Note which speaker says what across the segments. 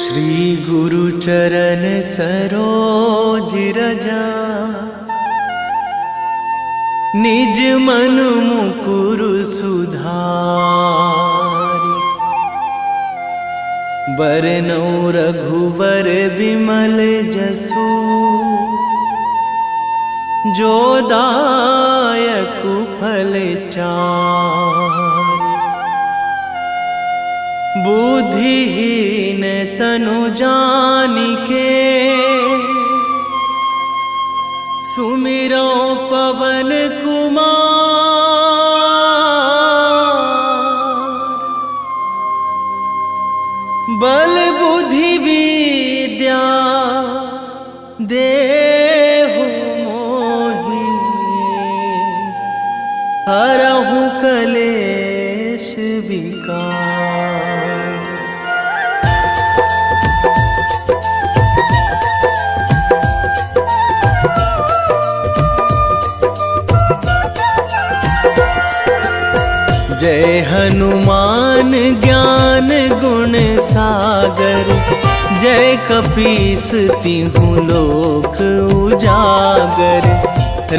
Speaker 1: श्री गुरु चरण सरोज रजा, निज मन मुकुर सुधारि। बरनौ रघुवर बिमल जसु, जो दायक फल चारि। बुद्धिहीन तनु जानिके, सुमिरो पवन कुमार। बल बुद्धि विद्या देहु मोहि, हरहु कलेश विकार। जय हनुमान ज्ञान गुण सागर, जय कपीस तिहु लोक उजागर।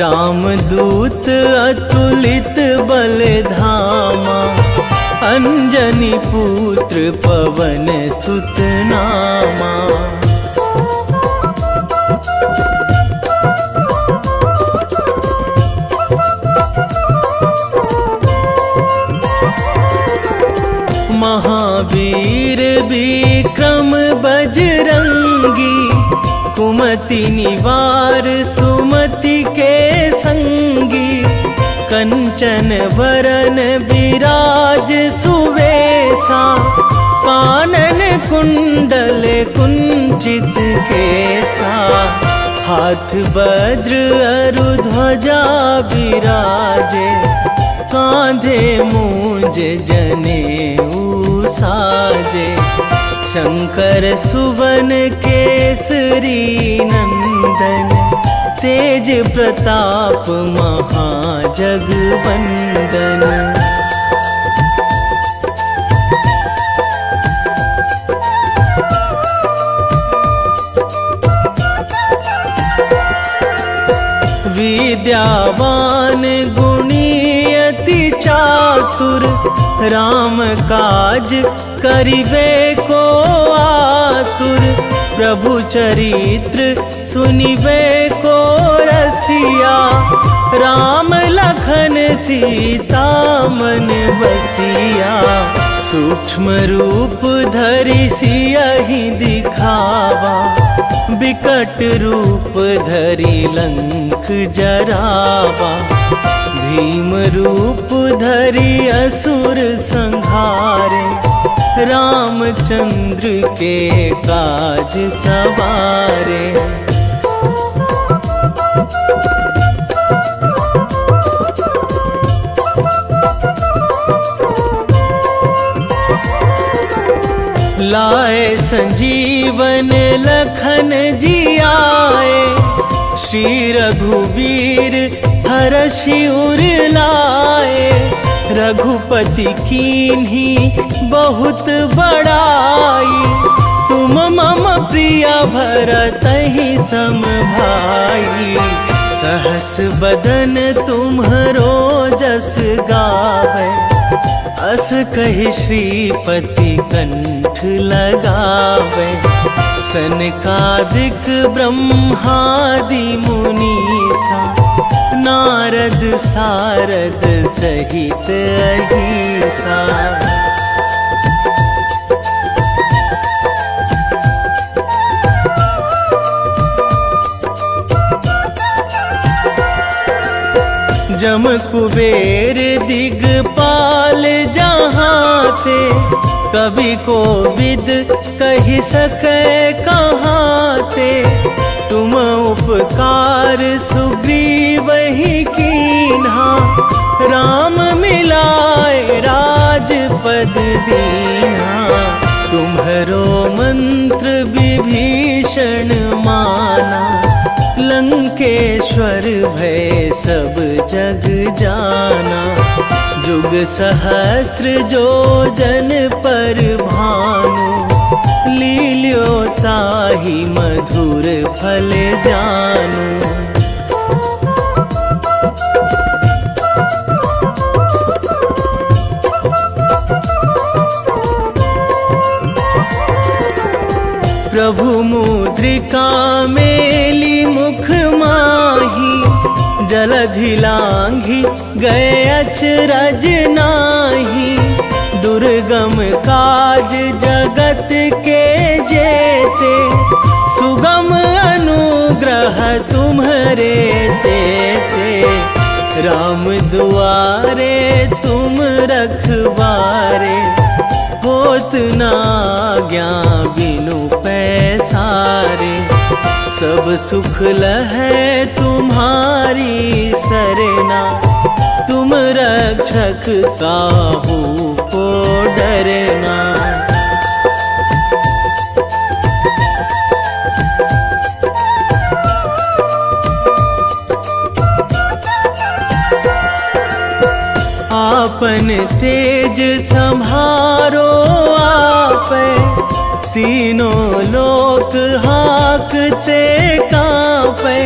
Speaker 1: रामदूत अतुलित बल धामा, अंजनी पुत्र पवन सुत नामा। महावीर विक्रम बजरंगी, कुमति निवार सुमति के संगी। कंचन वरन विराज सुवेशा, कानन कुंडल कुंचित केसा। हाथ वज्र अरु ध्वजा बिराजे, कांधे मूंज जनेऊ साजे। शंकर सुवन केसरी नंदन, तेज प्रताप महाजगवंदन। विद्यावान गुणी अति चातुर, राम काज करिबे को आतुर। प्रभु चरित्र सुनिबे को रसिया, राम लखन सीता मन बसिया। सूक्ष्म रूप धरि सियहि दिखावा, बिकट रूप धरि लंक जरावा। भीम रूप धरि असुर संहारे, रामचंद्र के काज सवारे। लाए संजीवन लखन जियाए, श्री रघुवीर हरषि उर लाए। रघुपति कीन्ही बहुत बड़ाई, तुम मम प्रिय भरतहि सम भाई। सहस बदन तुम्हरो जस गावे, अस कहि श्रीपति कंठ लगावे। सनकादिक ब्रह्मादि मुनीसा, नारद सारद सहित अहिसा। जम कुबेर दिगपाल जहाँ थे, कवि कोविद कहि सकै कहाँ ते। तुम उपकार सुग्रीवहि कीन्हा, राम मिलाए राजपद दीन्हा। तुम्हरो मंत्र विभीषण माना, लंकेश्वर भय सब जग जाना। जुग सहस्र जो जन पर भानु, लील्यो ताहि मधुर फल जानू। प्रभु मुद्रिका मेली मुख माही, जलधि लांघी गए अचरज नाही। दुर्गम काज जगत के जेते, सुगम अनुग्रह तुम्हरे तेते। राम दुआरे तुम रखवारे, होत ना आज्ञा बिनु पैसारे। सब सुख लहै तुम्हारी सरना, तुम रक्षक काहू को डरना। आपन तेज संभारो आपे, तीनों लोक हाकते कांपे।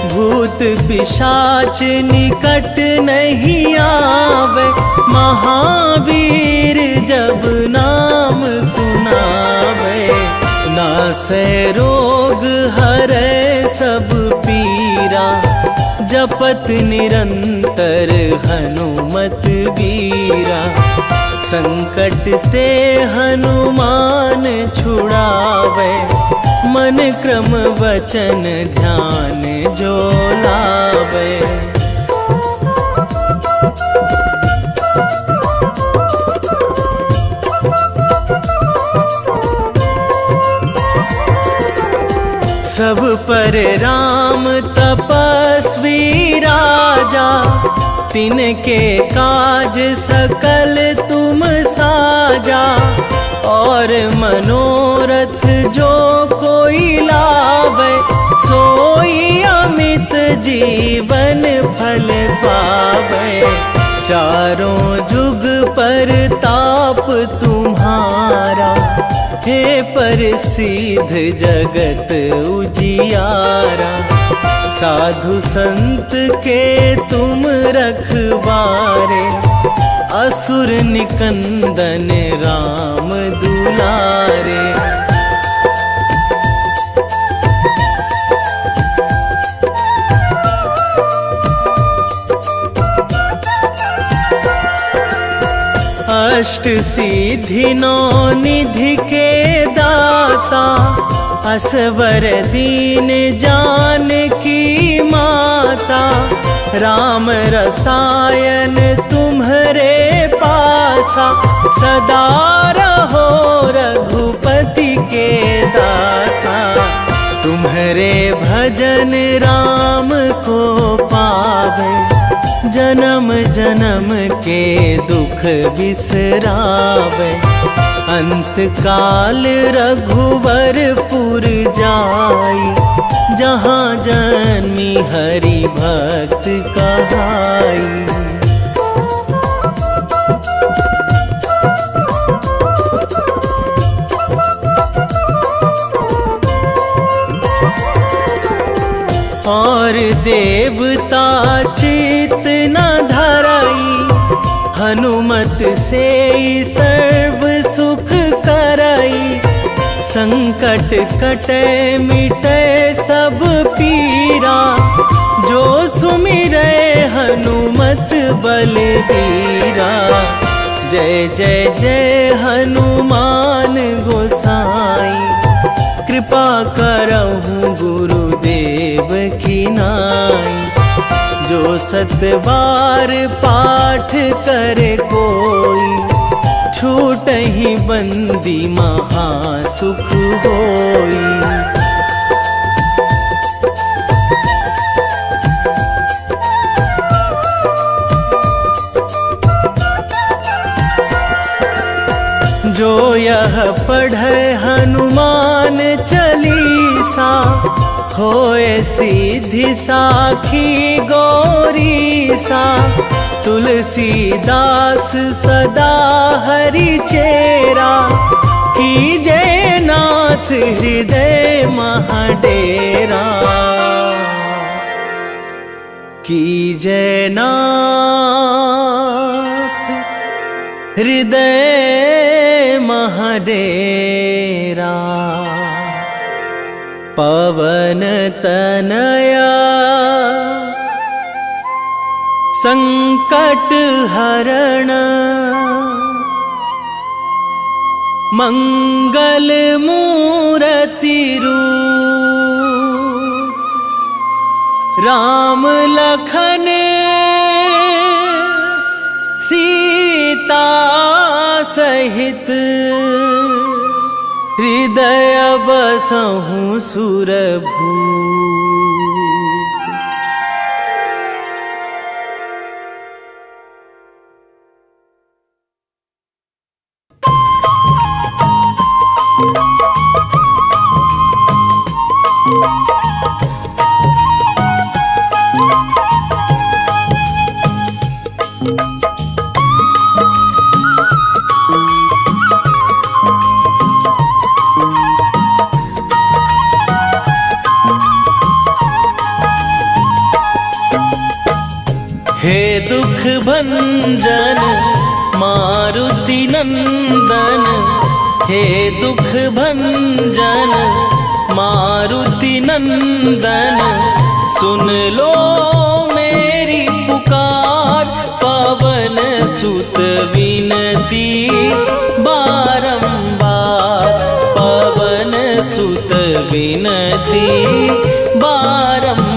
Speaker 1: भूत पिशाच निकट नहीं आवे, महावीर जब नाम सुनावे। नासै रोग हरै सब पीरा, जपत निरंतर हनुमत बीरा। संकट ते हनुमान छुड़ावे, मन क्रम वचन ध्यान जो लावे। सब पर राम तपस्वी राजा, तिनके काज सकल तुम साजा। और मनोरथ जो कोई लावे, सोई अमित जीवन फल पावे। चारों जुग पर ताप तुम्हारा, हे प्रसिद्ध जगत उजियारा। साधु संत के तुम रखवारे, असुर निकंदन राम दुलारे। अष्ट सिद्धि नौ निधि के दाता, असवर दीन जानकी माता। राम रसायन तुम्हरे पासा, सदा रहो रघुपति के दासा। तुम्हरे भजन राम को पावे, जन्म जन्म के दुख बिसरावे। अंत काल रघुवरपुर जाई, जहाँ जन्मी हरि भक्त कहाई। और देवता चित न धराई, हनुमत से सर्व सुख कराई। संकट कटे मिटे सब पीरा, जो सुमिरै हनुमत बलबीरा। जय जय जय हनुमान गोसाई, कृपा करहु गुरुदेव की नाई। जो सतबार पाठ करे कोई, छूटहि बंदी महासुख होई। जो यह पढ़े हनुमान चालीसा, होए सीधी साखी गौरीसा। तुलसीदास सदा हरि चेरा, कीजे नाथ नाथ हृदय महाडेरा, कीजय नाथ हृदय महाडेरा। पवन तनया संकट हरण, मंगल मूर्ति रूप, राम लखन सीता सहित, हृदय बसहु सुरभूप। हे दुख भंजन मारुति नंदन, हे दुख भंजन मारुति नंदन, सुन लो मेरी पुकार। पवन सुत विनती बारंबार, पवन सुत विनती बारंबार।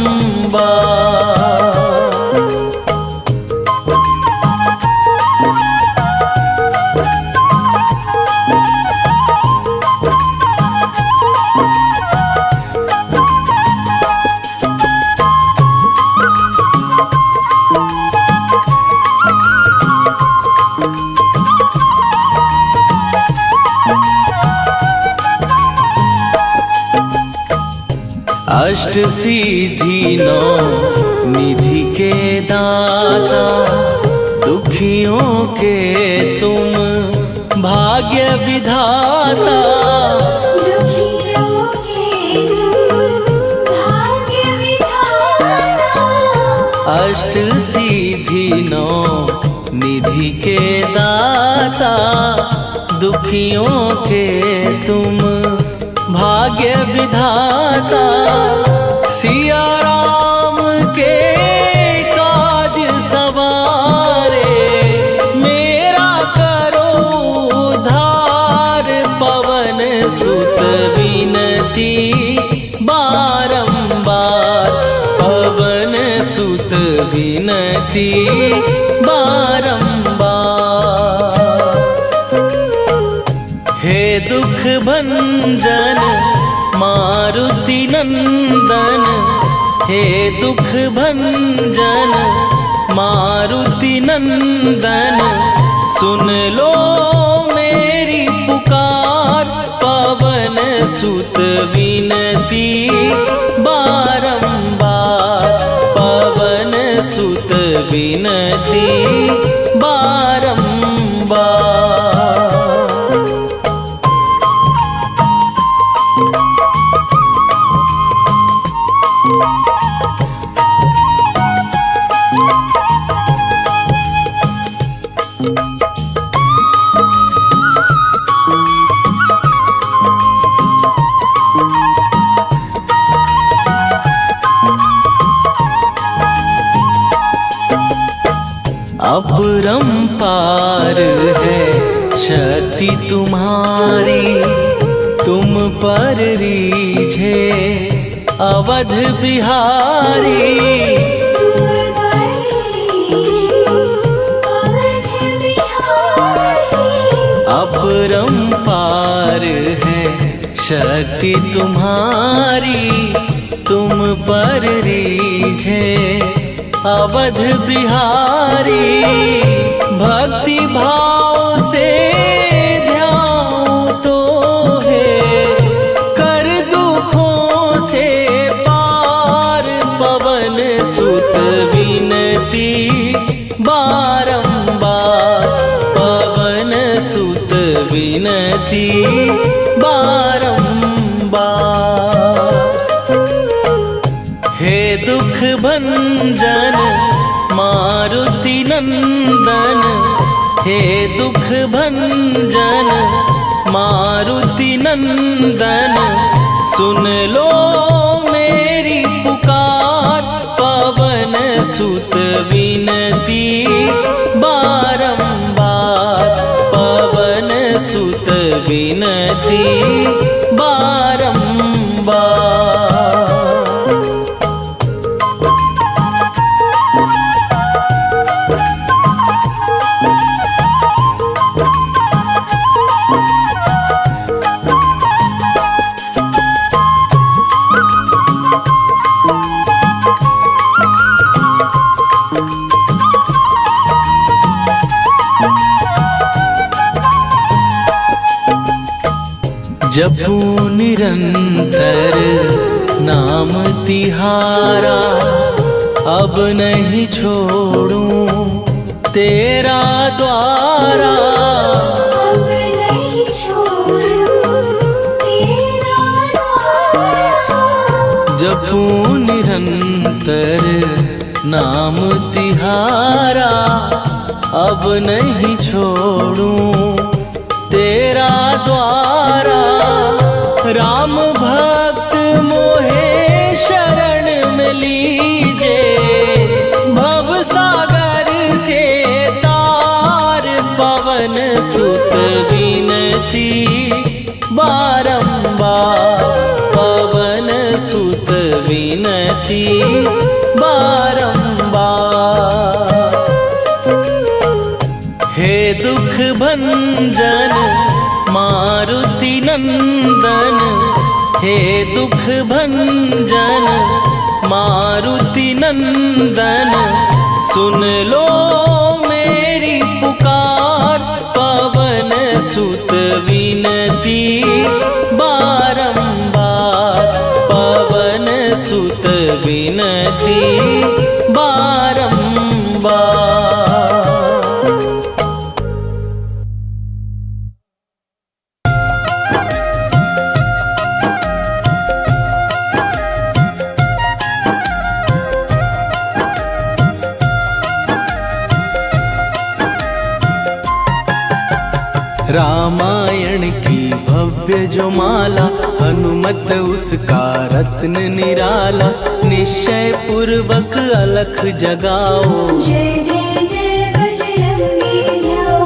Speaker 1: अष्ट सिद्धि नौ निधि के दाता, दुखियों के तुम भाग्य विधाता। दुखियों के तुम भाग्य विधाता, अष्ट सिद्धि नौ निधि के दाता, दुखियों के तुम भाग्य विधाता। सिया राम के काज सवारे, मेरा करो उद्धार। पवन सुत विनती बारंबार, पवन सुत विनती बारंबार। हे दुख भंजन मारुति नंदन, हे दुख भंजन मारुति नंदन, सुन लो मेरी पुकार। पवन सुत विनती बारंबार, पवन सुत विनती बारंबार। अपरंपार है शक्ति तुम्हारी, तुम पर रीझे अवध बिहारी। अपरंपार है शक्ति तुम्हारी, तुम पर रीझे अवध बिहारी। भक्ति भाव से ध्याऊं तो है, कर दुखों से पार। पवन सुत विनती बारंबार, पवन सुत विनती बारंबार। भंजन मारुति नंदन, सुन लो मेरी पुकार। पवन सुत विनती बारंबार, पवन सुत विनती बारंबार। जपू निरंतर नाम तिहारा, अब नहीं छोड़ूं तेरा द्वारा।
Speaker 2: अब नहीं छोड़ूं तेरा द्वारा।
Speaker 1: जपू निरंतर नाम तिहारा, अब नहीं छोड़ूं तेरा द्वारा। राम भक्त मोहे शरण में लीजे, भव सागर से तार। पवन सुत विनती बारंबार, पवन सुत विनती बारंबार। हे दुख भंजन मारुति नंदन, हे दुख भंजन मारुति नंदन, सुन लो मेरी पुकार। पवन सुत विनती बारंबार, पवन सुत विनती बारंबार। रामायण की भव्य जो माला, हनुमत उसका रत्न निराला। निश्चय पूर्वक अलख जगाओ,
Speaker 2: जय जय जय बजरंगी जाओ।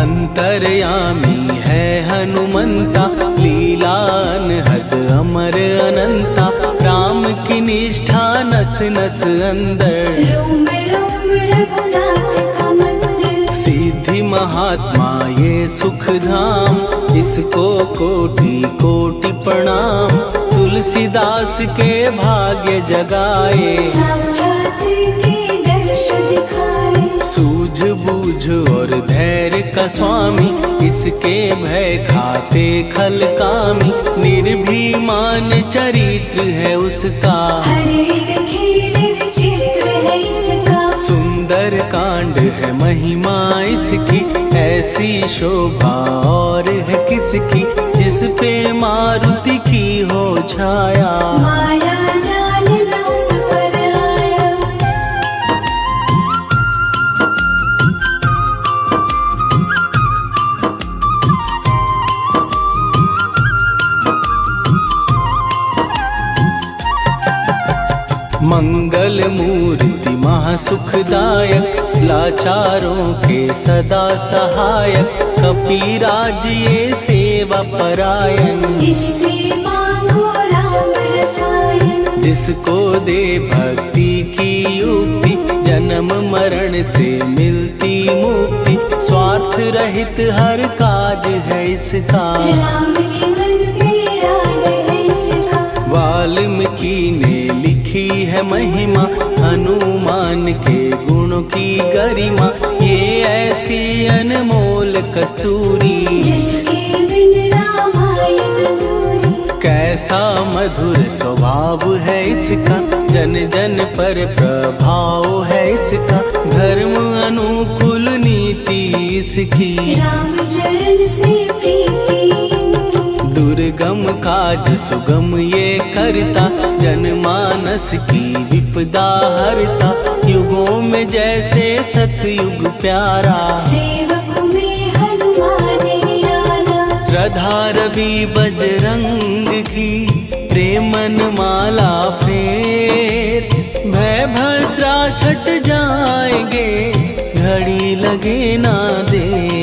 Speaker 1: अंतर्यामी है हनुमंता, लीला अनहद अमर अनंता। राम की निष्ठा नस नस अंदर,
Speaker 2: रोम रोम रघुनाथ का मंदिर।
Speaker 1: सिद्धि महात्मा ये सुख धाम, इसको कोटि कोटि प्रणाम। तुलसीदास के भाग्य जगाए,
Speaker 2: साक्षात के दर्श दिखाए।
Speaker 1: सूझ बूझ और धैर्य का स्वामी, इसके भय खाते खल कामी। निर्भीमान चरित्र है उसका,
Speaker 2: हर एक खेल विचित्र है इसका।
Speaker 1: सुंदर कांड है महिमा इसकी, ऐसी शोभा और है किसकी। जिस पे मारुति की हो छाया,
Speaker 2: माया जाल न उस पर आया।
Speaker 1: मंगल मूर्ति महासुखदायक, लाचारों के सदा सहायक। कपीराज ये सेवा परायण,
Speaker 2: इससे मांगो राम रसायन।
Speaker 1: जिसको दे भक्ति की युक्ति, जन्म मरण से मिलती मुक्ति। स्वार्थ रहित हर काज है इसका,
Speaker 2: राम के मन पे राज है इसका।
Speaker 1: वाल्मीकि ने लिखी है महिमा, हनुमान के गुणों की गरिमा। ये ऐसी अनमोल कस्तूरी,
Speaker 2: जिसके बिन रामायण अधूरी।
Speaker 1: कैसा मधुर स्वभाव है इसका, जन जन पर प्रभाव है इसका। धर्म अनुकूल नीति इसकी,
Speaker 2: राम चरण से प्रीति।
Speaker 1: दुर्गम काज सुगम ये करता, जनमानस की विपदा हरता। युगों में जैसे सतयुग प्यारा,
Speaker 2: सेवक में हनुमान
Speaker 1: श्रद्धा रवि बजरंग की प्रेमन माला फेर, भय भद्रा छट जाएंगे घड़ी लगे ना देर।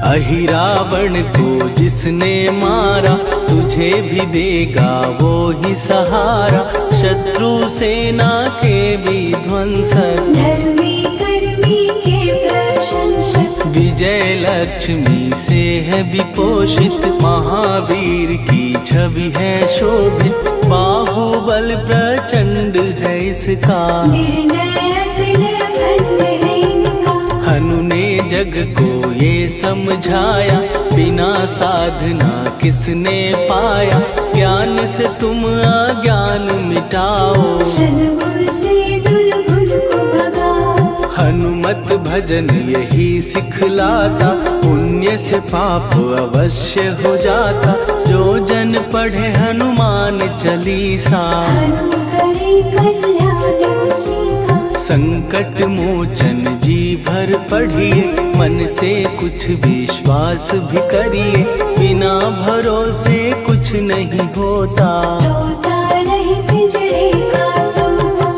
Speaker 1: अहिरावण को जिसने मारा तुझे भी देगा वो ही सहारा, शत्रु सेना के विध्वंसक
Speaker 2: धर्मी कर्मी के प्रशंसक,
Speaker 1: विजय लक्ष्मी से है विपोषित, महावीर की छवि है शोभित, बाहुबल प्रचंड है इसका,
Speaker 2: निर्णय अखंड है इनका।
Speaker 1: हनु ने जग को ये समझाया, बिना साधना किसने पाया, ज्ञान से तुम अज्ञान मिटाओ,
Speaker 2: सद्गुरु से दुर्गुण को भगाओ।
Speaker 1: हनुमत भजन यही सिखलाता, पुण्य से पाप अवश्य हो जाता, जो जन पढ़े हनुमान चालीसा,
Speaker 2: हनु करे कल्याण उसी का।
Speaker 1: संकट मोचन जी भर पढ़िए, मन से कुछ विश्वास भी करिए, बिना भरोसे कुछ नहीं होता,
Speaker 2: तोता रहे पिंजरे का तोता।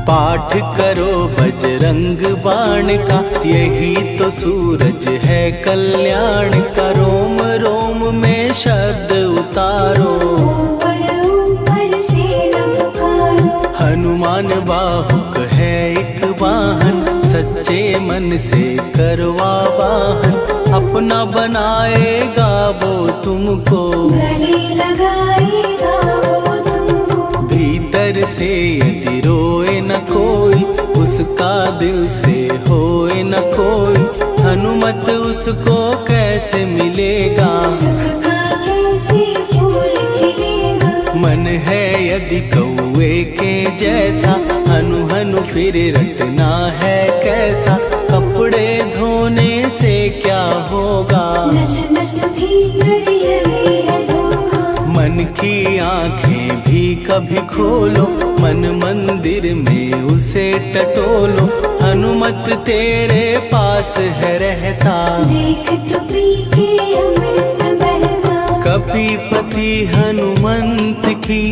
Speaker 1: पाठ करो बजरंग बाण का, यही तो सूरज है कल्याण का, रोम रोम में शब्द उतारो,
Speaker 2: ऊपर ऊपर से न पुकारो।
Speaker 1: हनुमान बाहुक है एक वाहन, सच्चे मन से करवा वाहन, अपना बनाएगा वो तुमको,
Speaker 2: गले लगाएगा वो तुमको।
Speaker 1: भीतर से यदि रोए न कोई, उसका दिल से होए न कोई, हनुमत उसको कैसे मिलेगा,
Speaker 2: सुख का कैसे फूल खिलेगा।
Speaker 1: मन है यदि कौए के जैसा, हनु हनु फिर रटना है कैसा, कपड़े धोने से क्या होगा,
Speaker 2: नस नस भीतर यही है धोखा।
Speaker 1: मन की आंखें भी कभी खोलो, मन मंदिर में उसे टटोलो, हनुमत तेरे पास है रहता,
Speaker 2: देख तो पी के अमृत बहता।
Speaker 1: कपीपति हनुमंत की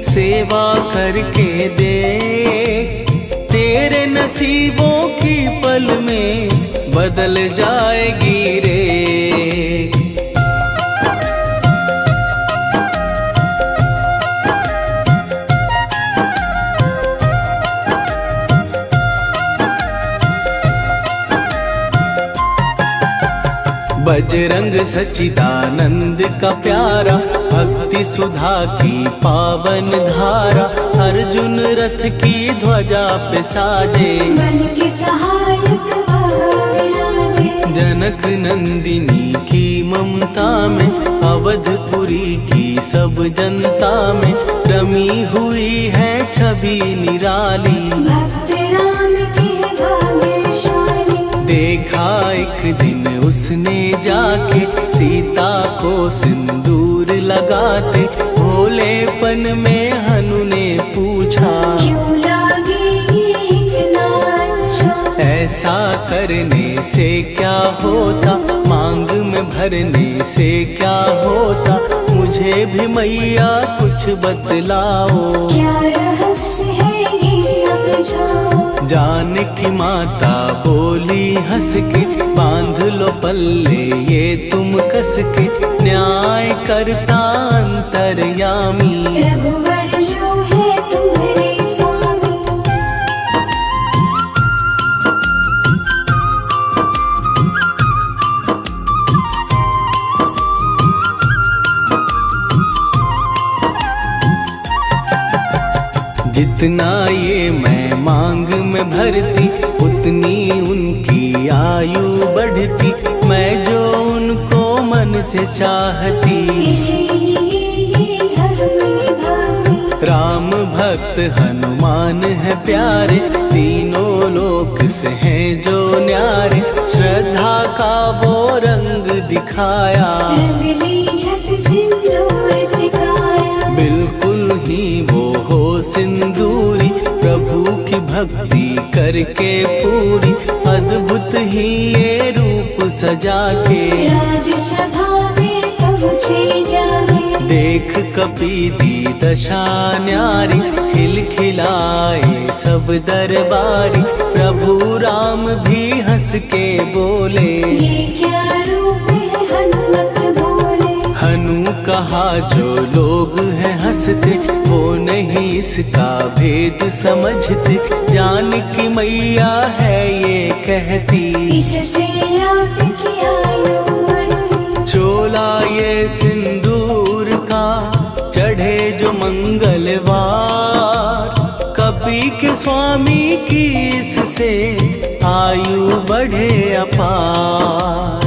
Speaker 1: सेवा करके देख, तेरे नसीबों की पल में बदल जाएगी रे। बजरंग सच्चिदानंद का प्यारा, भक्ति सुधा की पावन धारा, अर्जुन रथ की ध्वजा पे साजे,
Speaker 2: मन के सहायक वहाँ विराजे।
Speaker 1: जनक नंदिनी की ममता में, अवधपुरी की सब जनता में, रमी हुई है छवि निराली,
Speaker 2: भक्त राम के भाग्यशाली।
Speaker 1: देखा एक दिन उसने जाके, सीता को सिंदूर लगाते, भोलेपन में हनु ने पूछा,
Speaker 2: क्यों लागे ये इतना अच्छा।
Speaker 1: ऐसा करने से क्या होता, मांग में भरने से क्या होता, मुझे भी मैया कुछ बतलाओ,
Speaker 2: क्या रहस्य है ये समझाओ।
Speaker 1: जानकी माता बोली हंस के, बांध लो पल्ले ये तुम कस के, न्याय करता अंतर्यामी,
Speaker 2: रघुवर जो है तुम्हारे स्वामी।
Speaker 1: जितना ये मैं मांग में भरती, उतनी उनकी आयु बढ़ती, मैं जो उनको मन से चाहती,
Speaker 2: इसलिए ये
Speaker 1: राम भक्त हनुमान है प्यारे, तीनों लोक से हैं जो न्यारे। श्रद्धा का वो रंग दिखाया,
Speaker 2: रंगली झट सिंदूर सिकाया।
Speaker 1: बिल्कुल ही वो हो सिंदूरी, प्रभु की भक्ति करके पूरी। अद्भुत ही ये रूप सजा के,
Speaker 2: राजसभा में पहुँचे जाके।
Speaker 1: देख कपीदी दशा न्यारी, खिलखिलाए सब दरबारी। प्रभु राम भी हंस के बोले,
Speaker 2: ये क्या रूप है हनुमत बोले।
Speaker 1: हनु कहा जो लोग हैं हंसते, वो नहीं इसका भेद समझते। जान की मैया है ये कहती,
Speaker 2: इससे आपकी आयु बढ़ती।
Speaker 1: चोला ये सिंदूर का चढ़े जो मंगलवार, कपी के स्वामी की इससे आयु बढ़े अपार।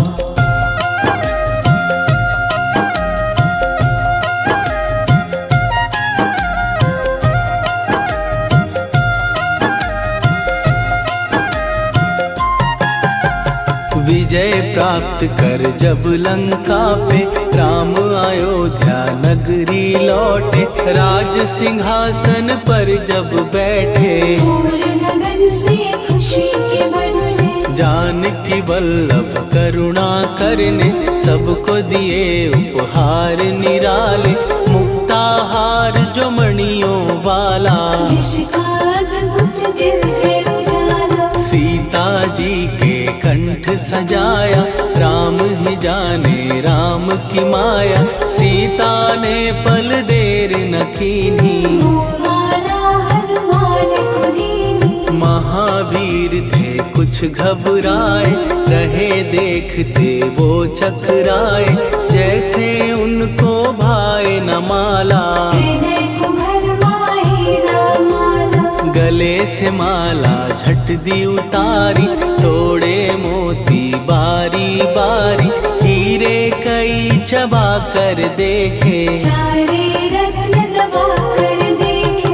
Speaker 1: विजय प्राप्त कर जब लंका पे, राम अयोध्या नगरी लौटे। राज सिंहासन पर जब बैठे,
Speaker 2: फूल गगन से खुशी के बरसे।
Speaker 1: जानकी वल्लभ करुणा करने, सबको दिए उपहार निराले। मुक्ताहार जो मणियों वाला,
Speaker 2: जिसका अद्भुत दिव्य उजाला।
Speaker 1: सीता जी के कंठ सजाया, राम ही जाने राम की माया। सीता ने पल देर न कीन्ही,
Speaker 2: वो माला हनुमान को दीनी।
Speaker 1: महावीर थे कुछ घबराए, रहे देखते वो चकराए। जैसे उनको भाए न माला,
Speaker 2: हृदय को भरमाए ना माला।
Speaker 1: गले से माला झट दी उतारी, तोड़े मोती बारी बारी। हीरे कई चबा कर देखे,
Speaker 2: सारे रत्न दबा कर देखे।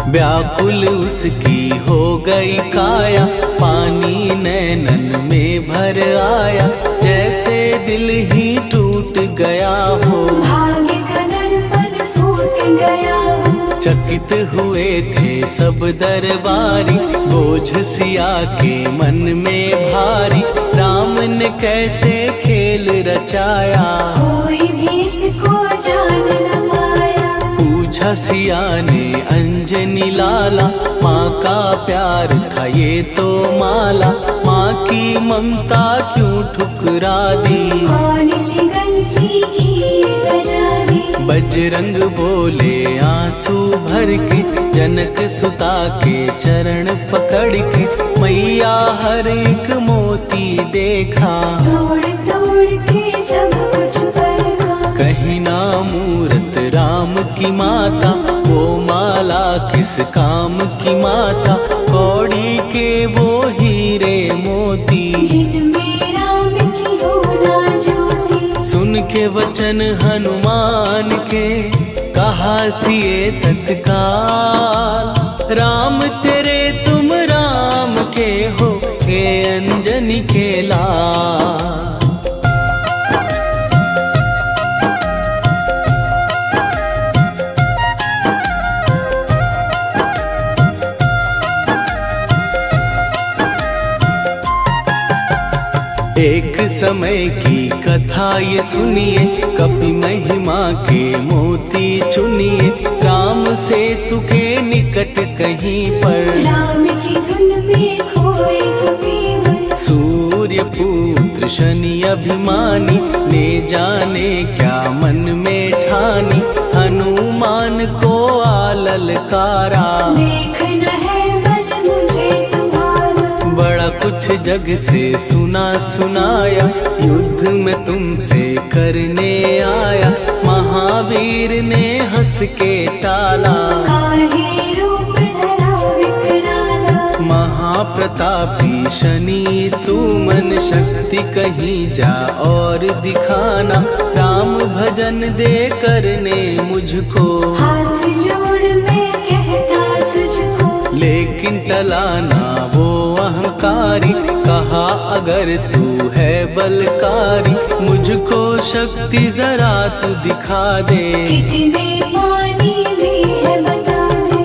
Speaker 1: व्याकुल उसकी हो गई काया, पानी नैनन में भर आया। जैसे दिल ही टूट गया हो,
Speaker 2: भाग्य का दर्पण फूट गया हो।
Speaker 1: चकित हुए थे सब दरबारी, बोझ सिया के मन में भारी। राम ने कैसे खेल रचाया,
Speaker 2: कोई भी इसको जान न पाया।
Speaker 1: पूछा सिया ने अंजनी लाला, माँ का प्यार था ये तो माला। माँ की ममता क्यों ठुकरा दी,
Speaker 2: कौन सी गलती की सजा दी।
Speaker 1: बजरंग बोले आंसू भर के, जनक सुता के चरण पकड़ के। मैया हर एक मोती देखा,
Speaker 2: तोड़ तोड़ के सब कुछ परखा।
Speaker 1: कहीं ना मूरत राम की माता, वो माला किस काम की माता। कौड़ी के वो हीरे मोती,
Speaker 2: जिनमें राम की होना ज्योति।
Speaker 1: सुन के वचन हनुमान के, कहा सिए तत्काल। राम तेरे तुम राम के हो, हे अंजनी के लाल। एक समय की कथा ये सुनिए, कपि महिमा के मोती चुनिए। राम सेतु के निकट कहीं पर,
Speaker 2: राम की धुन में खोए कबीर।
Speaker 1: सूर्य पुत्र शनि अभिमानी, ने जाने क्या मन में ठानी। हनुमान को आललकारा,
Speaker 2: देखना है मन मुझे तुम्हारा।
Speaker 1: बड़ा कुछ जग से सुना सुनाया, युद्ध में तुमसे करने आया। महावीर ने हंस के टाला,
Speaker 2: काहे रूप
Speaker 1: महाप्रतापी शनि तू मन शक्ति कहीं जा और दिखाना, राम भजन दे करने मुझको,
Speaker 2: हाथ जोड़ मैं कहता तुझको।
Speaker 1: लेकिन टला ना वो अहंकारी, कहा अगर तू है बलकारी, मुझको शक्ति जरा तू दिखा दे।
Speaker 2: कितने पानी भी है बता दे।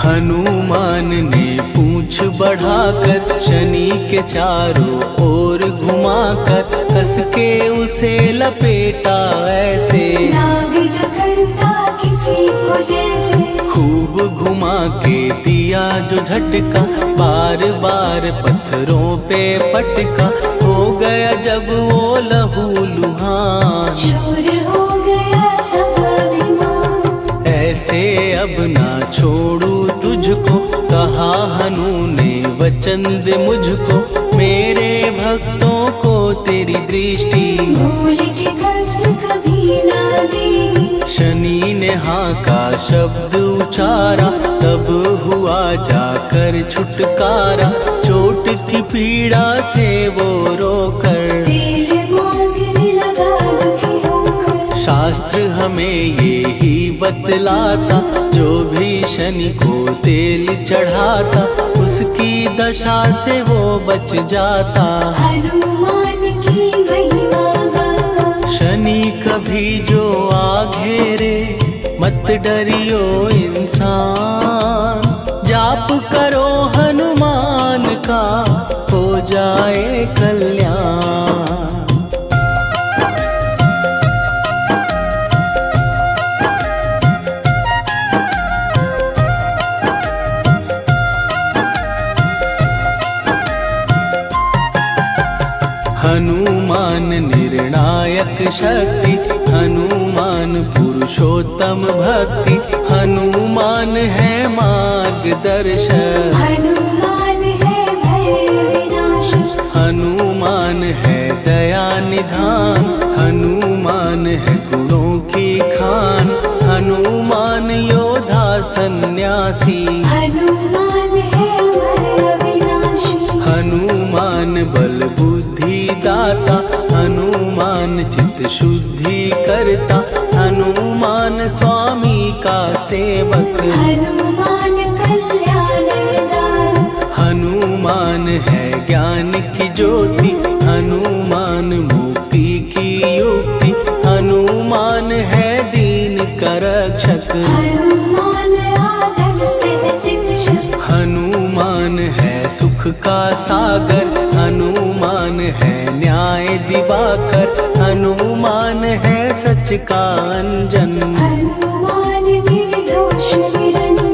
Speaker 1: हनुमान ने पूंछ बढ़ाकर शनि के चारों ओर घुमाकर, कस के उसे लपेटा ऐसे,
Speaker 2: नाग जो करता किसी को जैसे।
Speaker 1: खूब घुमा के दिया जो झटका, बार बार पत्थरों पे पटका, हो गया जब वो लहू लुहान,
Speaker 2: चूर हो गया सब अभिमान।
Speaker 1: ऐसे अब ना छोड़ू तुझको, कहा हनु ने वचन दे मुझको, मेरे भक्तों को तेरी दृष्टि,
Speaker 2: भूल के कष्ट कभी ना देगी।
Speaker 1: शनि ने हाँ का शब्द उचारा, तब हुआ जाकर छुटकारा, चोट की पीड़ा से वो रोकर,
Speaker 2: तेल मांगने लगा दुखी होकर।
Speaker 1: शास्त्र हमें ये ही बतलाता, जो भी शनि को तेल चढ़ाता, उसकी दशा से वो बच जाता।
Speaker 2: हनुमान की महिमा गाता।
Speaker 1: शनि कभी जो आ घेरे, मत डरियो इंसान, जाप करो हनुमान का, हो जाए कल्याण। हनुमान निर्णायक शक्ति, हनुमान पुरुषोत्तम भक्ति, हनुमान है मार्गदर्शक,
Speaker 2: हनुमान है भय विनाशक।
Speaker 1: हनुमान है दया निधान, हनुमान है गुणों की खान, हनुमान योद्धा सन्यासी,
Speaker 2: हनुमान है भय विनाशी।
Speaker 1: हनुमान बल बुद्धि दाता, हनुमान चित्त शुद्धि करता, हनुमान स्वामी का सेवक,
Speaker 2: हनुमान कल्याणदाता।
Speaker 1: हनुमान है ज्ञान की ज्योति, हनुमान मुक्ति की युक्ति, हनुमान है दीन का रक्षक,
Speaker 2: हनुमान आदर्श है शिक्षक।
Speaker 1: हनुमान है सुख का सागर, हनुमान है न्याय दिवाकर, हनुमान है सच का अंजन।
Speaker 2: हनुमान निर्दोष निरंजन।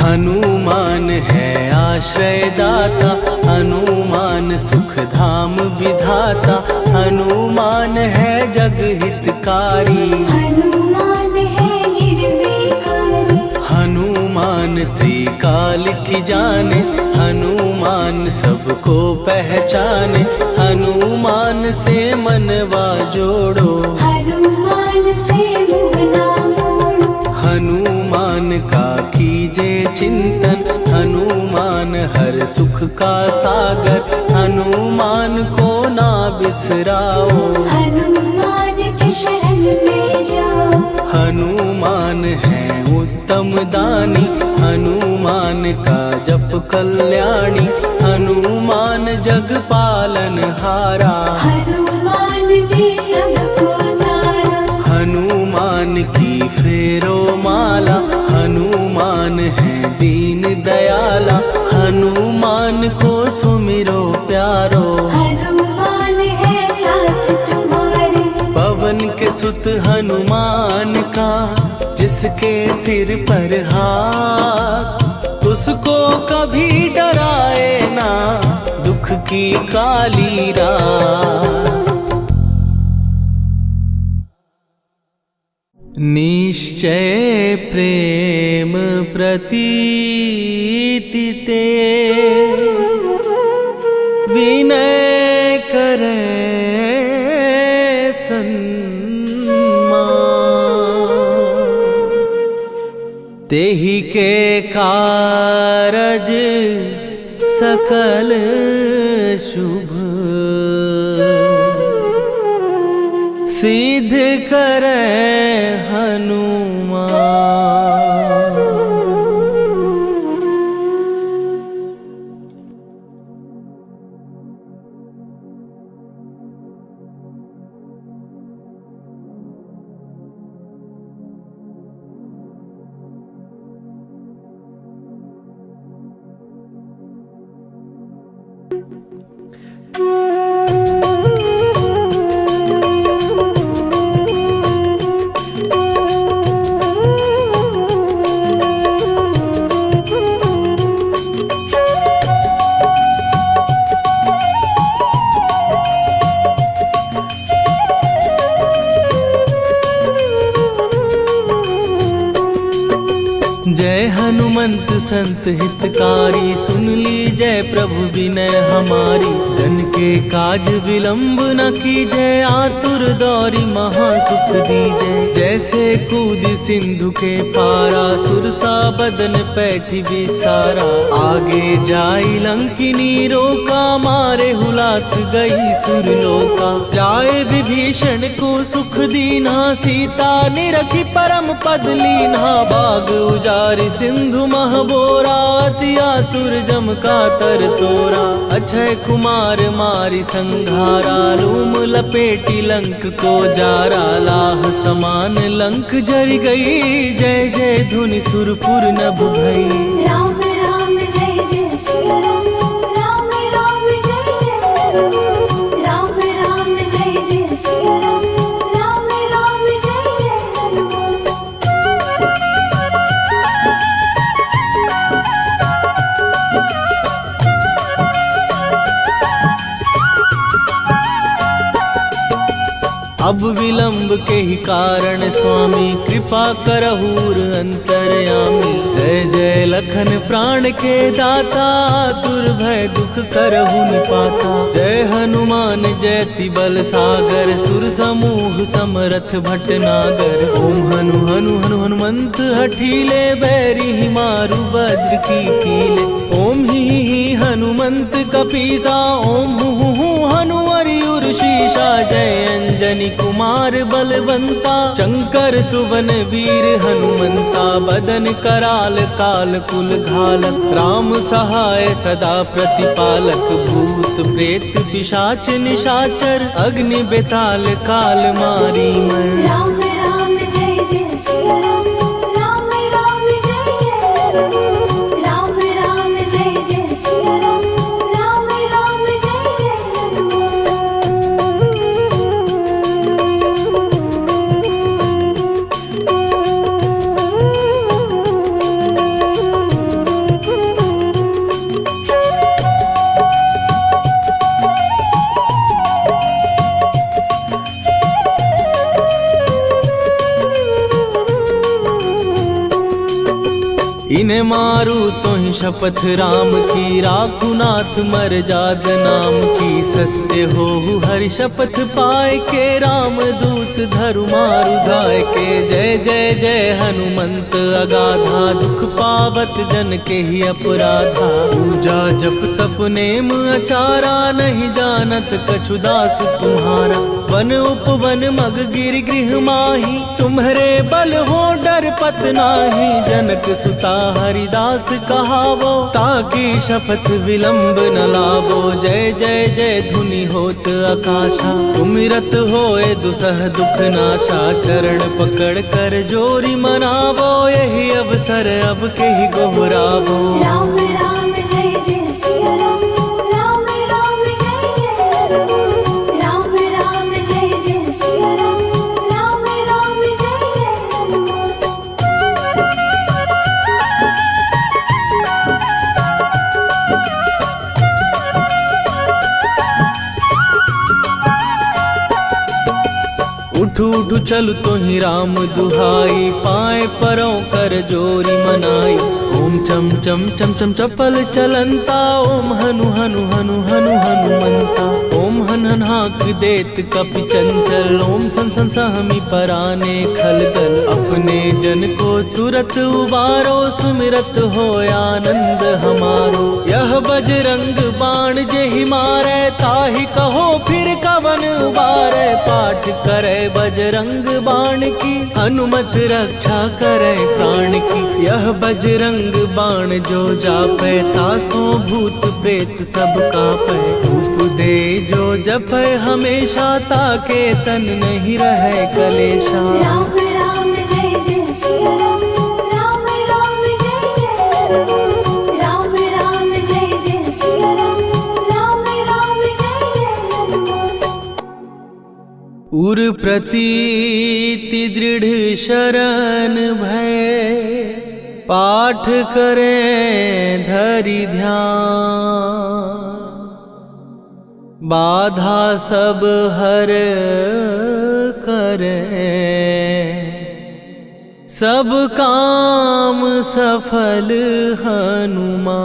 Speaker 1: हनुमान है आश्रय दाता, हनुमान सुख धाम विधाता, हनुमान है जग हितकारी,
Speaker 2: हनुमान है निर्विकारी।
Speaker 1: हनुमान त्रिकाल की जाने, हनुमान सबको पहचाने, हनुमान से मनवा जोड़ो,
Speaker 2: हनुमान से मुँह ना मोड़ो।
Speaker 1: हनुमान का कीजे चिंतन, हनुमान हर सुख का सागर, हनुमान को ना बिसराओ,
Speaker 2: हनुमान के शरण में जाओ।
Speaker 1: हनुमान है उत्तम दानी, हनुमान का जप कल्याणी, हनुमान जग पालन हारा,
Speaker 2: हनुमान ने सबको तारा।
Speaker 1: हनुमान की फेरो माला, हनुमान है दीन दयाला, हनुमान को सुमिरो प्यारो,
Speaker 2: हनुमान है साथ तुम्हारे।
Speaker 1: पवन के सुत हनुमान का, जिसके सिर पर हाथ, उसको कभी डराए ना दुख दुख की काली रात। निश्चय प्रेम प्रतीति ते विनय करे तेहि के कारज सकल शुभ सिद्ध करे हनुमान। जय हनुमंत संत हितकारी, सुन लीजय प्रभु विनय हमारी। जन के काज विलंब न कीजय, आतुर दौरी महासुख दीजय। जैसे कूद सिंधु के पारा, सुरसा बदन पैठी विस्तारा। आगे जाई लंकिनी रोका, मारे हुलाक गई सुरलोका। जाए विभीषण को सुख दीना, सीता निरखी परम पद लीना। बाग उजारि सिंधु महबोरा, अति आतुर जम का तर तोरा। अक्षय कुमार मारि संघारा, लूम लपेटी लंक को जारा। लाह समान लंक जरि गई, जय जय धुनि सुरपुर नभ भई।
Speaker 2: राम राम जय जय श्री राम, राम राम जय जय राम। राम राम जय जय श्री राम, राम राम जय जय हनुमान।
Speaker 1: अब विलंब के ही कारण स्वामी, कृपा करहूर अंतरयामी। जय जय लखन प्राण के दाता, दुर्भय दुख करहु निपाता। जय हनुमान जयति बल सागर, सुर समूह समरथ भटनागर। ओम हनु हनु हनु हनुमंत हठीले, बैरी मारु वज्र की कीले। ओम ही हनुमंत कपीसा, ओम हु हनु हरियुर शीशा। जय अंजनी कुमार बलवंता, शंकर सुवन वीर हनुमंता। बदन कराल काल कुल घालक, राम सहाय सदा प्रतिपालक। भूत प्रेत पिशाच निशाचर, अग्नि बेताल काल मारी मर।
Speaker 2: राम राम जय जय श्री राम, राम राम जय जय राम। राम राम जय जय श्री राम, राम राम जय जय हनुमान।
Speaker 1: इन्हें मारू तो ही शपथ राम की, राखुनाथ मर जाग नाम की। सत्य हो हरि शपथ पाए के, राम दूत धरु मारु धाय के। जय जय जय हनुमंत अगाधा, दुख पावत जन के ही अपराधा। पूजा जप तप नेम अचारा, नहीं जानत कछु दास तुम्हारा। वन उपवन मग गिर गृह माही, तुम्हारे बल हो डर पत नाही। जनक सुता हरिदास कहावो, ताकि शपथ विलंब न लावो। जय जय जय धुनि होत आकाशा, सुमिरत होए दुसह दुख नाशा। चरण पकड़ कर जोरी मनावो, यही अवसर अब के ही गोहरावो।
Speaker 2: राम राम जय जय श्री राम, राम राम जय जय राम। राम राम जय जय श्री राम, राम राम जय जय हनुमान।
Speaker 1: उठ उठ चल तो ही राम दुहाई, पाए परों कर जोरी मनाई। ओम चम चम चम चम चपल चलंता, ओम हनु हनु हनु हनु हनुमंता। ओम हन हन हाँक देत कपि चंचल, ओम सन सन सहमी पराने खलदल। अपने जन को तुरत उबारो, सुमिरत हो आनंद हमारो। यह बजरंग बाण जेहि मारै, ताहि कहो फिर कवन उबारै। पाठ करे बजरंग बाण की, हनुमत रक्षा करे प्राण की। यह बजरंग बाण जो जापै, तासो भूत प्रेत सब कापै। धूप दे जो जपै हमेशा, ताके तन नहीं रहे कलेशा।
Speaker 2: राम राम जय जय सिया राम, राम राम जय जय हनुमान। राम राम जय जय सिया राम, राम राम जय जय हनुमान।
Speaker 1: उर प्रतीति दृढ़ शरण भय, पाठ करें धरि ध्यान। बाधा सब हर करें, सब काम सफल हनुमान।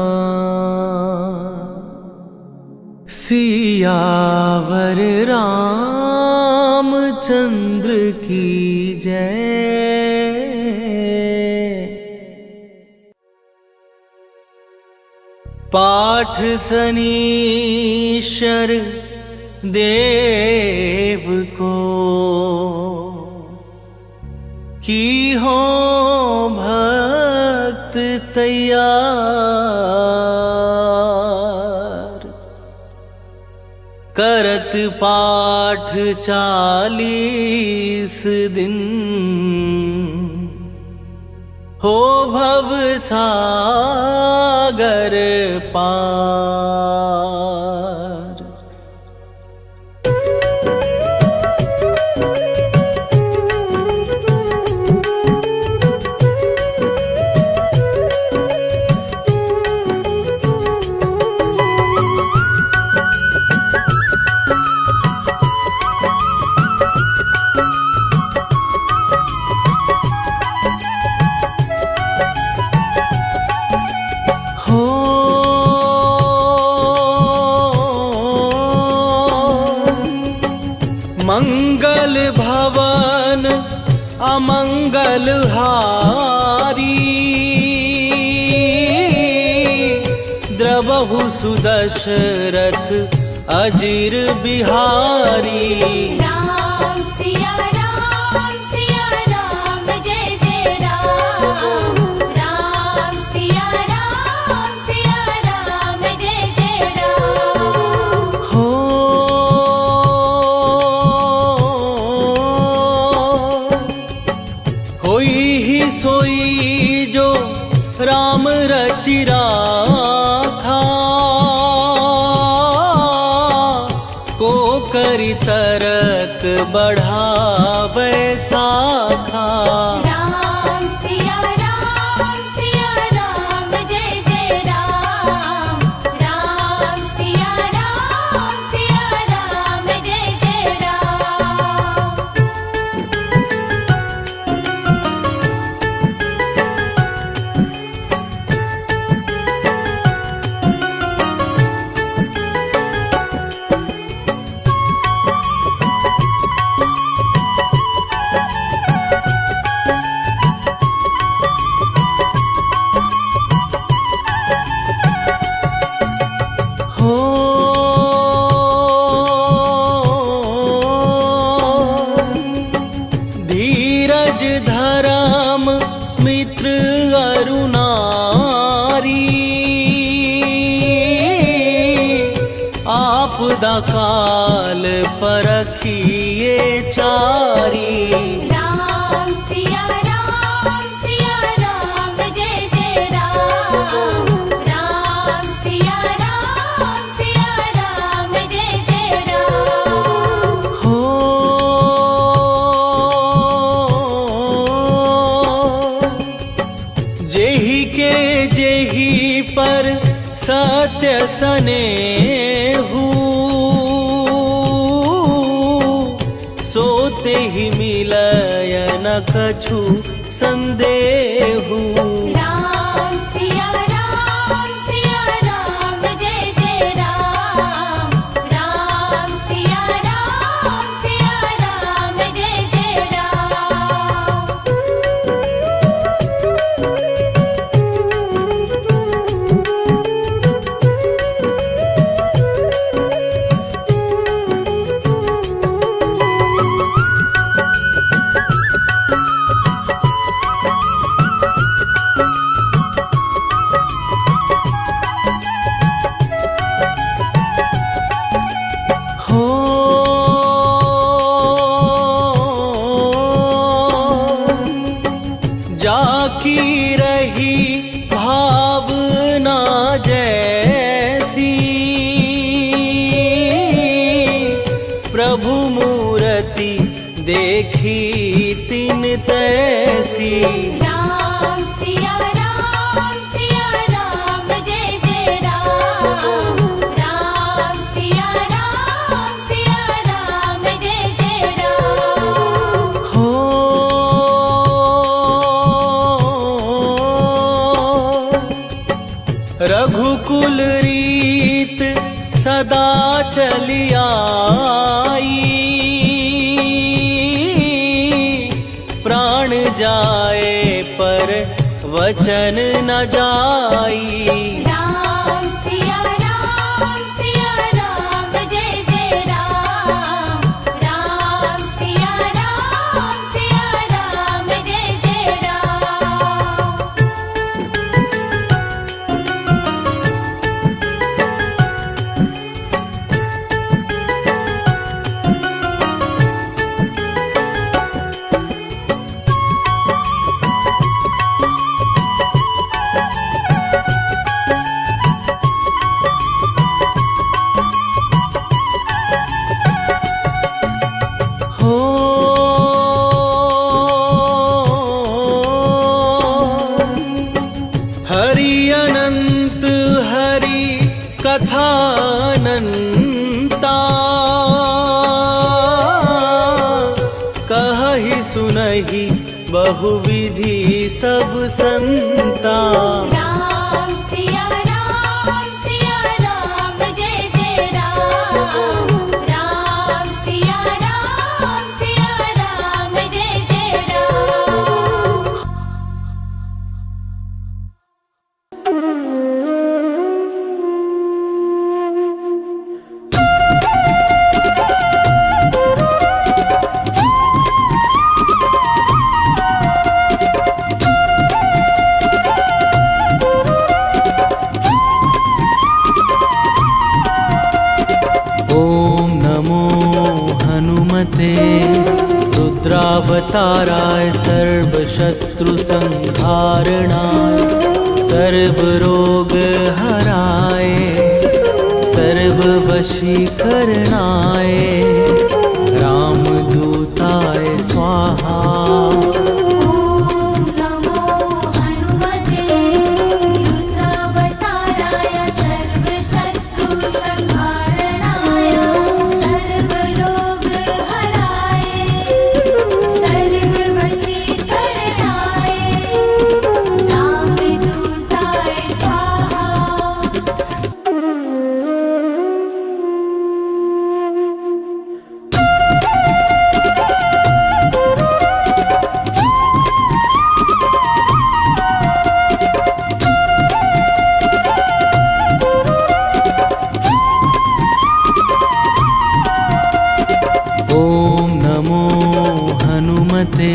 Speaker 1: सियावर रामचंद्र की जय। पाठ सनीश्वर देव को, की हो भक्त तैयार। करत पाठ 40 दिन, हो भव सागर पार। मंगल भवन अमंगल हारी, द्रवहु सुदशरथ अजिर बिहारी।
Speaker 2: राम सिया राम जय जय राम। राम सिया राम जय जय राम।
Speaker 1: हो होई ही सोई जो राम रचि राखा, को करि तरक बढ़ावे साखा।
Speaker 2: राम सिया राम जय जय राम। राम सिया राम जय जय राम।
Speaker 1: धीरज धर्म मित्र अरुणारी, आपदा काल परखिए चारी।
Speaker 2: राम सिया राम जय जय राम। राम सिया राम जय जय राम।
Speaker 1: हो जेहि के जेहि पर सत्य स्नेहु, सोते ही न कछु संदेहु।
Speaker 2: राम सिया राम, जय जय राम। राम सिया राम, जय जय राम।
Speaker 1: जाकी रही भावना जैसी, प्रभु मूरति देखी तिन तैसी।
Speaker 2: राम सिया राम, जय जय राम। राम सिया राम, जय जय राम।
Speaker 1: हो रघुकुल रीत सदा चली आई, प्राण जाए पर वचन न जाई।
Speaker 2: राम सिया राम, जय जय राम। राम सिया राम, जय जय राम।
Speaker 1: हो हरि अनंत हरि कथानंता, कहहि सुनहि बहुविधि सब संता।
Speaker 2: राम सिया राम, जय जय राम। राम सिया राम, जय जय राम।
Speaker 1: ओम नमो हनुमते रुद्रावताराय सर्वशत्रु संहारणाय सर्वरोग हराय सर्ववशीकरणाय रामदूताय स्वाहा।
Speaker 2: ओम नमो हनुमते रुद्रावताराय सर्वशत्रु संहारणाय सर्वरोग हराय सर्ववशीकरणाय रामदूताय स्वाहा।
Speaker 1: ओम नमो हनुमते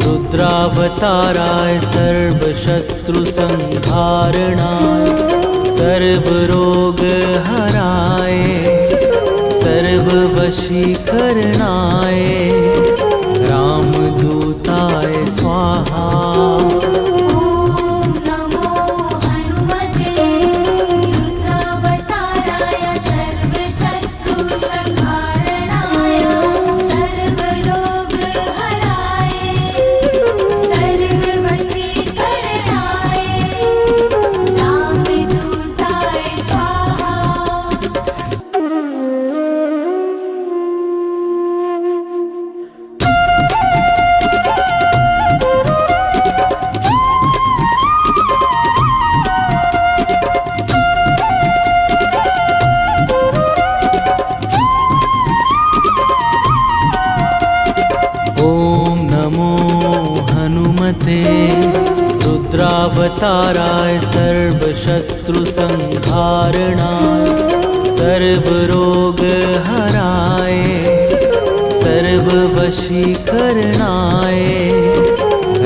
Speaker 1: रुद्रावताराय सर्वशत्रु संहारणाय सर्वरोग हराय सर्ववशीकरणाय रामदूताय स्वाहा।
Speaker 2: ओम नमो हनुमते रुद्रावताराय सर्वशत्रु संहारणाय सर्वरोग हराय सर्ववशीकरणाय रामदूताय स्वाहा।
Speaker 1: सर्वत्रावताराय सर्वशत्रुसंहारणाय सर्वरोगहराय सर्ववशीकरणाय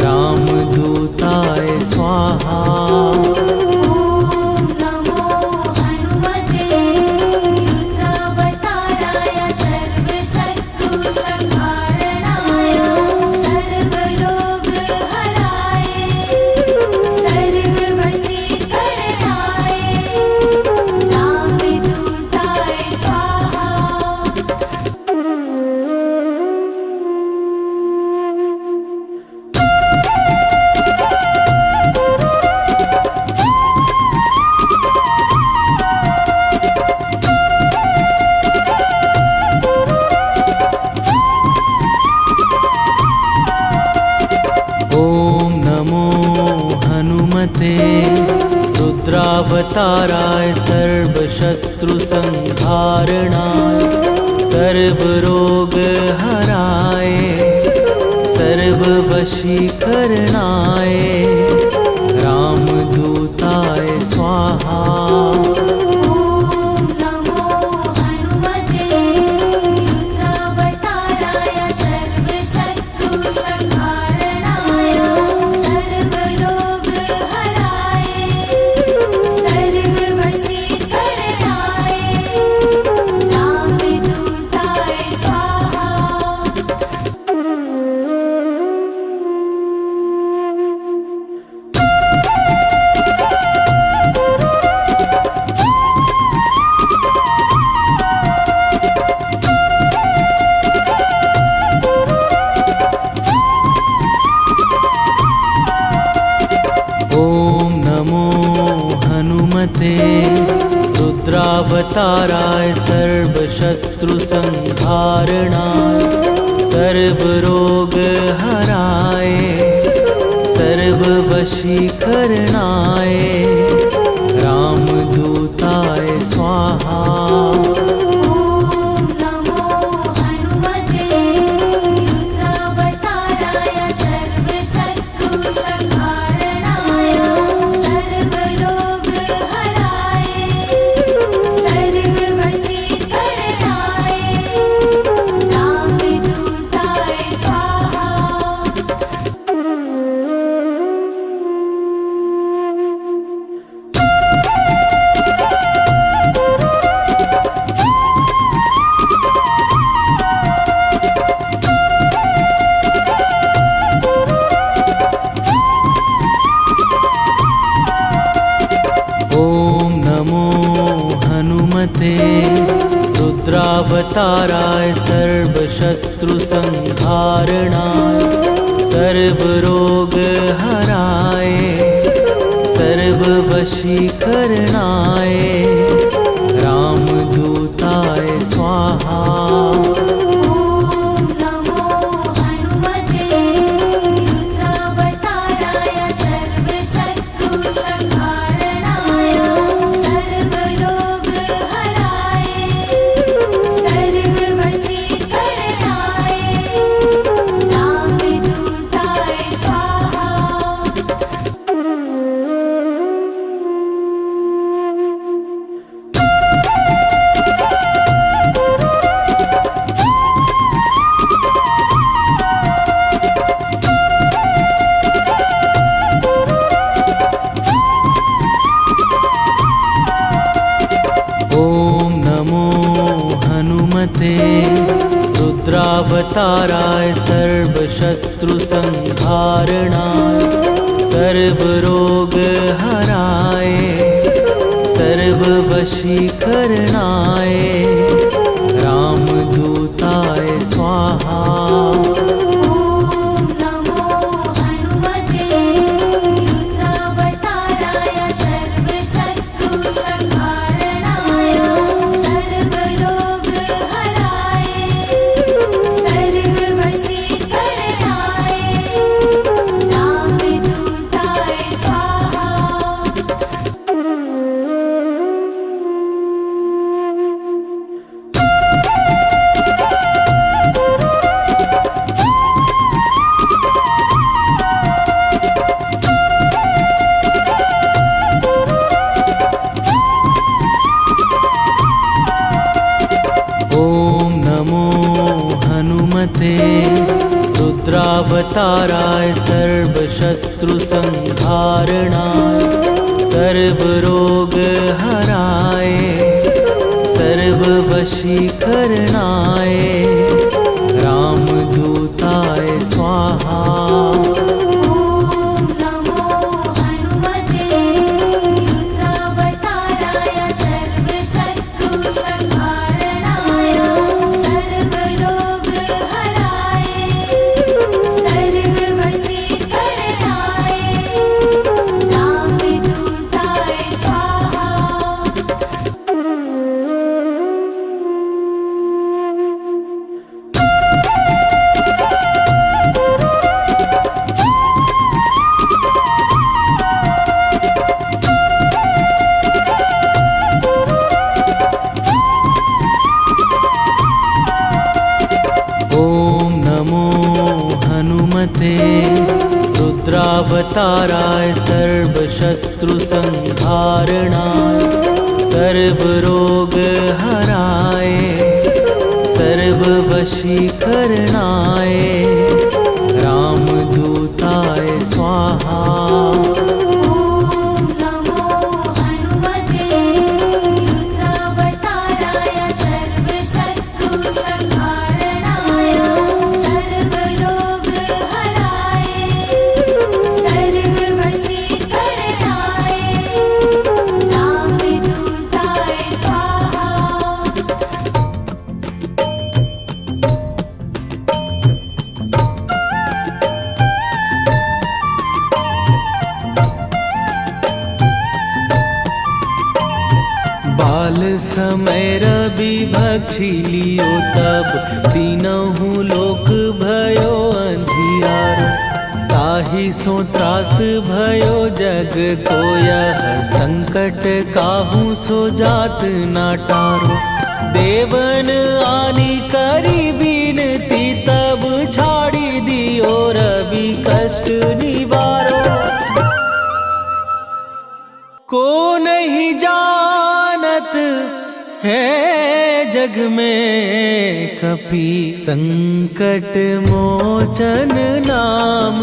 Speaker 1: रामदूताय स्वाहा। रुद्रावताराय सर्वशत्रुसंहारणाय सर्वरोगहराय सर्ववशीकरणाय रामदूताय स्वाहा। रुद्रावताराय सर्वशत्रुसंहारणाय सर्वरोगहराय सर्ववशीकरणाय रामदूताय स्वाहा। रुद्रावताराय सर्वशत्रुसंहारणाय सर्वरोगहराय सर्ववशीकरणाय रामदूताय स्वाहा। रुद्रावताराय सर्वशत्रुसंहारणाय सर्वरोगहराय सर्ववशीकरणाय रामदूताय स्वाहा। ॐ नमो हनुमते रुद्रावताराय सर्वशत्रुसंहारणाय सर्वरोगहराय सर्ववशीकरणाय रामदूताय स्वाहा। रुद्रावताराय सर्वशत्रुसंहारणाय सर्वरोगहराय सर्ववशीकरणाय रामदूताय स्वाहा। बाल समय रवि भक्षी लियो तब तीनहु लोक भयो अंधियारो। ताहि सो त्रास भयो जग को यह संकट काहू सो जात ना टारो। देवन आनी करी बिनती तब छाड़ी दियो रवि कष्ट निवारो। को नहीं जानत है जग में कपि संकट मोचन नाम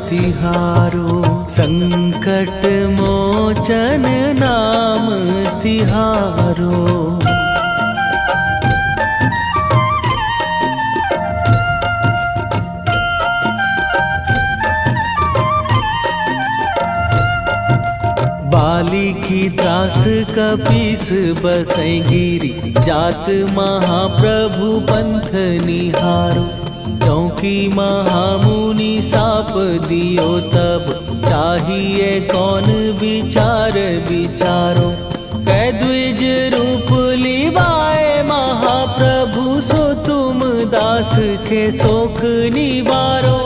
Speaker 1: तिहारो। संकट मोचन नाम तिहारो। बाली की त्रास कपीस बसै गिरी जात महाप्रभु पंथ निहारो। क्योंकि महामुनि साप दियो तब चाहिए कौन विचार विचारो। कै द्विज रूप लिवाए महाप्रभु सो तुम दास के शोक निवारो।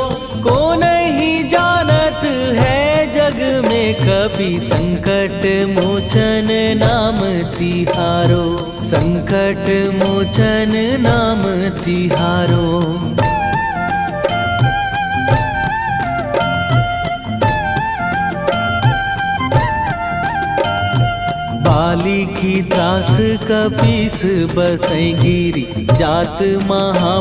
Speaker 1: को नहीं जानत है जग में कभी संकट मोचन नाम तिहारो। संकट मोचन नाम तिहारो। बाली की त्रास कपीस बसै गिरी जात महा